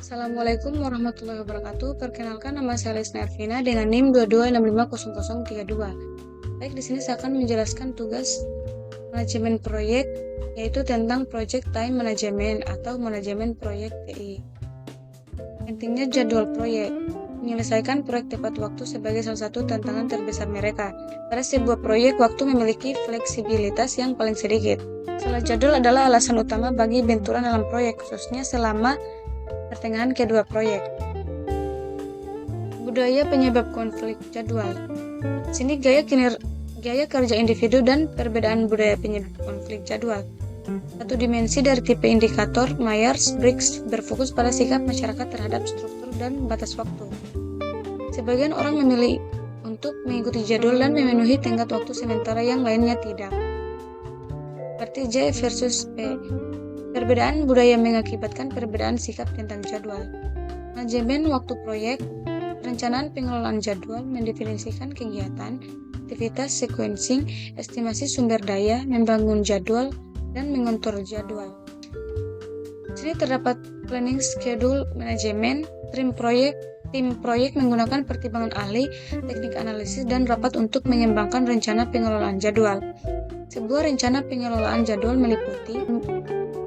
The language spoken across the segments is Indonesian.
Assalamualaikum warahmatullahi wabarakatuh. Perkenalkan, nama saya Lesna Arvina dengan NIM 22650032. Baik, di sini saya akan menjelaskan tugas manajemen proyek, yaitu tentang Project Time Management atau manajemen proyek TI. Pentingnya jadwal proyek. Menyelesaikan proyek tepat waktu sebagai salah satu tantangan terbesar mereka. Pada sebuah proyek, waktu memiliki fleksibilitas yang paling sedikit. Salah jadwal adalah alasan utama bagi benturan dalam proyek, khususnya selama pertengahan kedua proyek. Budaya penyebab konflik jadwal. Sini gaya kerja individu dan perbedaan budaya penyebab konflik jadwal. Satu dimensi dari tipe indikator Myers-Briggs berfokus pada sikap masyarakat terhadap struktur dan batas waktu. Sebagian orang memilih untuk mengikuti jadwal dan memenuhi tenggat waktu, sementara yang lainnya tidak. Seperti J versus P. Perbedaan budaya mengakibatkan perbedaan sikap tentang jadwal. Manajemen waktu proyek. Perencanaan pengelolaan jadwal mendefinisikan kegiatan, aktivitas sequencing, estimasi sumber daya, membangun jadwal, dan mengontrol jadwal. Di sini terdapat planning schedule manajemen, tim proyek menggunakan pertimbangan ahli, teknik analisis, dan rapat untuk mengembangkan rencana pengelolaan jadwal. Sebuah rencana pengelolaan jadwal meliputi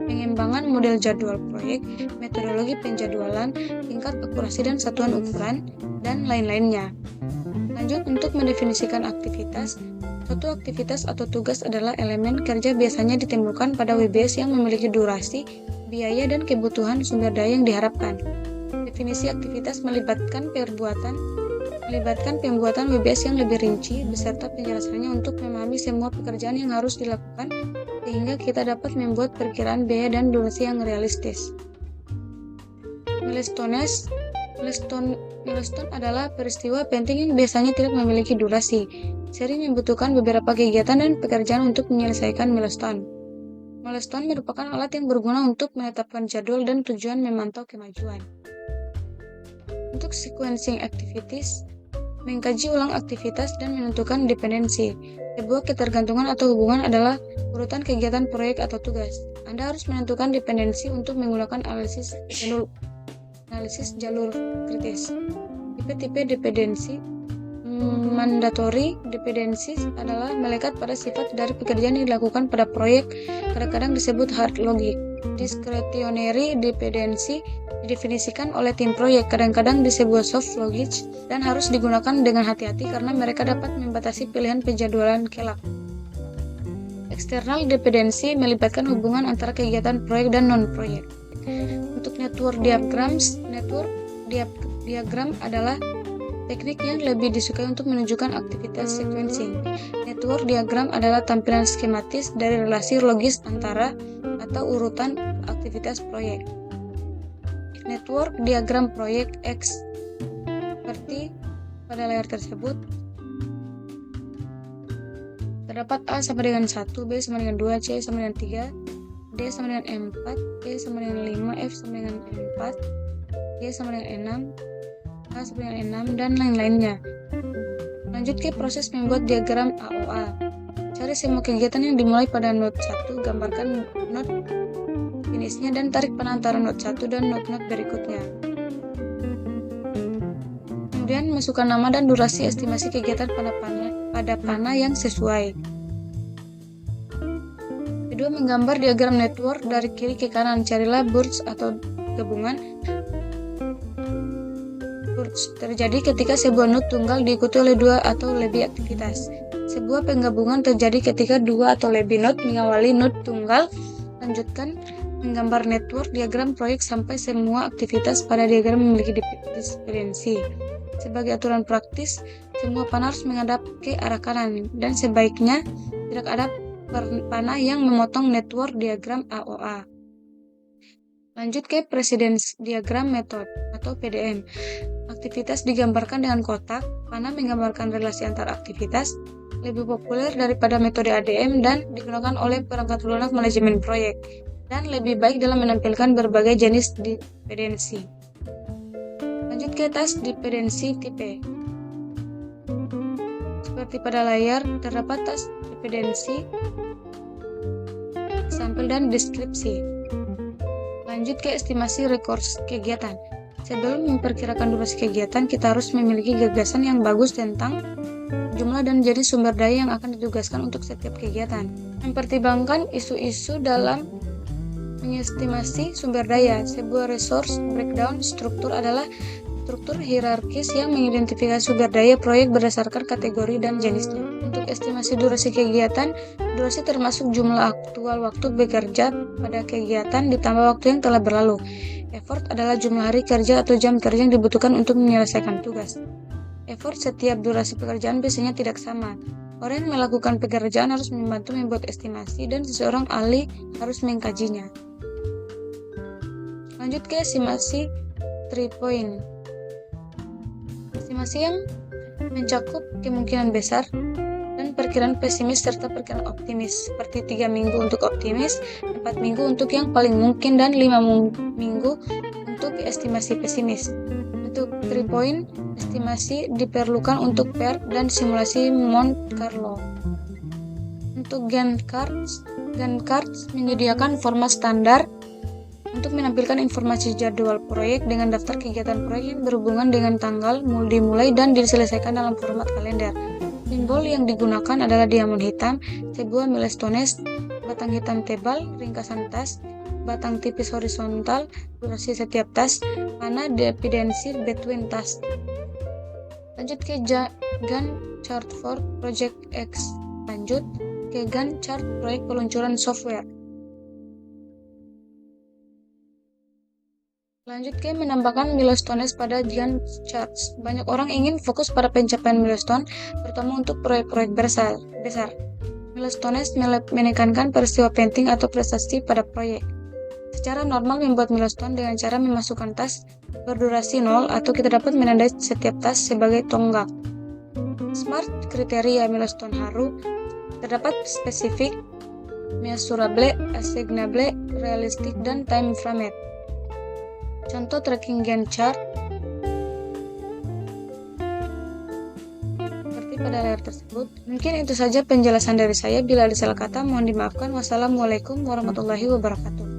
pengembangan model jadwal proyek, metodologi penjadwalan, tingkat akurasi dan satuan ukuran, dan lain-lainnya. Lanjut, untuk mendefinisikan aktivitas. Suatu aktivitas atau tugas adalah elemen kerja biasanya ditemukan pada WBS yang memiliki durasi, biaya, dan kebutuhan sumber daya yang diharapkan. Definisi aktivitas melibatkan pembuatan WBS yang lebih rinci beserta penjelasannya untuk memahami semua pekerjaan yang harus dilakukan sehingga kita dapat membuat perkiraan biaya dan durasi yang realistis. Milestone adalah peristiwa penting yang biasanya tidak memiliki durasi. Sering membutuhkan beberapa kegiatan dan pekerjaan untuk menyelesaikan milestone. Milestone merupakan alat yang berguna untuk menetapkan jadwal dan tujuan memantau kemajuan. Untuk sequencing activities, mengkaji ulang aktivitas dan menentukan dependensi. Sebuah ketergantungan atau hubungan adalah urutan kegiatan proyek atau tugas. Anda harus menentukan dependensi untuk menggunakan analisis jalur kritis. Tipe-tipe dependensi. Mandatory dependency adalah melekat pada sifat dari pekerjaan yang dilakukan pada proyek, kadang-kadang disebut hard logic. Discretionary dependency didefinisikan oleh tim proyek, kadang-kadang disebut soft logic, dan harus digunakan dengan hati-hati karena mereka dapat membatasi pilihan penjadwalan kelak. External dependency melibatkan hubungan antara kegiatan proyek dan non-proyek. Untuk network diagram adalah teknik yang lebih disukai untuk menunjukkan aktivitas sequencing. Network diagram adalah tampilan skematis dari relasi logis antara atau urutan aktivitas proyek. Network diagram proyek X seperti pada layar tersebut. Terdapat A sama dengan 1, B sama dengan 2, C sama dengan 3, D sama dengan 4, E sama dengan 5, F sama dengan 4, G sama dengan 6, A sama dengan 6, dan lain-lainnya. Lanjut ke proses membuat diagram AOA. Cari semua kegiatan yang dimulai pada node 1, gambarkan node finishnya, dan tarik panah antara node 1 dan node-node berikutnya. Kemudian masukkan nama dan durasi estimasi kegiatan pada panah yang sesuai. Kedua, menggambar diagram network dari kiri ke kanan. Carilah burst atau gabungan. Burst terjadi ketika sebuah node tunggal diikuti oleh dua atau lebih aktivitas. Sebuah penggabungan terjadi ketika dua atau lebih node mengawali node tunggal. Lanjutkan menggambar network diagram proyek sampai semua aktivitas pada diagram memiliki dependensi. Sebagai aturan praktis, semua panah harus menghadap ke arah kanan dan sebaiknya tidak ada panah yang memotong network diagram AOA. Lanjut ke Precedence Diagram Method atau PDM. Aktivitas digambarkan dengan kotak, panah menggambarkan relasi antar aktivitas, lebih populer daripada metode ADM dan digunakan oleh perangkat lunak manajemen proyek, dan lebih baik dalam menampilkan berbagai jenis dependensi. Lanjut ke task dependensi tipe. Seperti pada layar, terdapat task dependensi, sampel, dan deskripsi. Lanjut ke estimasi rekurs kegiatan. Sebelum memperkirakan durasi kegiatan, kita harus memiliki gagasan yang bagus tentang jumlah dan jenis sumber daya yang akan ditugaskan untuk setiap kegiatan. Mempertimbangkan isu-isu dalam mengestimasi sumber daya. Sebuah resource breakdown struktur adalah struktur hierarkis yang mengidentifikasi sumber daya proyek berdasarkan kategori dan jenisnya. Untuk estimasi durasi kegiatan, durasi termasuk jumlah aktual waktu bekerja pada kegiatan ditambah waktu yang telah berlalu. Effort adalah jumlah hari kerja atau jam kerja yang dibutuhkan untuk menyelesaikan tugas. Effort setiap durasi pekerjaan biasanya tidak sama. Orang yang melakukan pekerjaan harus membantu membuat estimasi dan seseorang ahli harus mengkajinya. Lanjut ke estimasi 3 point. Estimasi yang mencakup kemungkinan besar dan perkiraan pesimis serta perkiraan optimis, seperti 3 minggu untuk optimis, 4 minggu untuk yang paling mungkin, dan 5 minggu untuk estimasi pesimis. Untuk 3 point, estimasi diperlukan untuk PER dan simulasi Monte Carlo. Untuk Gantt charts menyediakan format standar untuk menampilkan informasi jadwal proyek dengan daftar kegiatan proyek yang berhubungan dengan tanggal dimulai dan diselesaikan dalam format kalender. Simbol yang digunakan adalah diamond hitam, sebuah milestones, batang hitam tebal, ringkasan tas, batang tipis horizontal, durasi setiap tas, mana dependency between tasks. Lanjut ke Gantt chart for Project X. Lanjut ke Gantt chart proyek peluncuran software. Lanjut ke menambahkan milestones pada Gantt charts. Banyak orang ingin fokus pada pencapaian milestone, terutama untuk proyek-proyek besar. Milestones menekankan peristiwa penting atau prestasi pada proyek. Secara normal membuat milestone dengan cara memasukkan task berdurasi 0 atau kita dapat menandai setiap task sebagai tonggak. Smart kriteria milestone haru terdapat spesifik, measurable, assignable, realistic, dan time framed. Contoh tracking Gantt chart seperti pada layar tersebut. Mungkin itu saja penjelasan dari saya. Bila ada salah kata, mohon dimaafkan. Wassalamualaikum warahmatullahi wabarakatuh.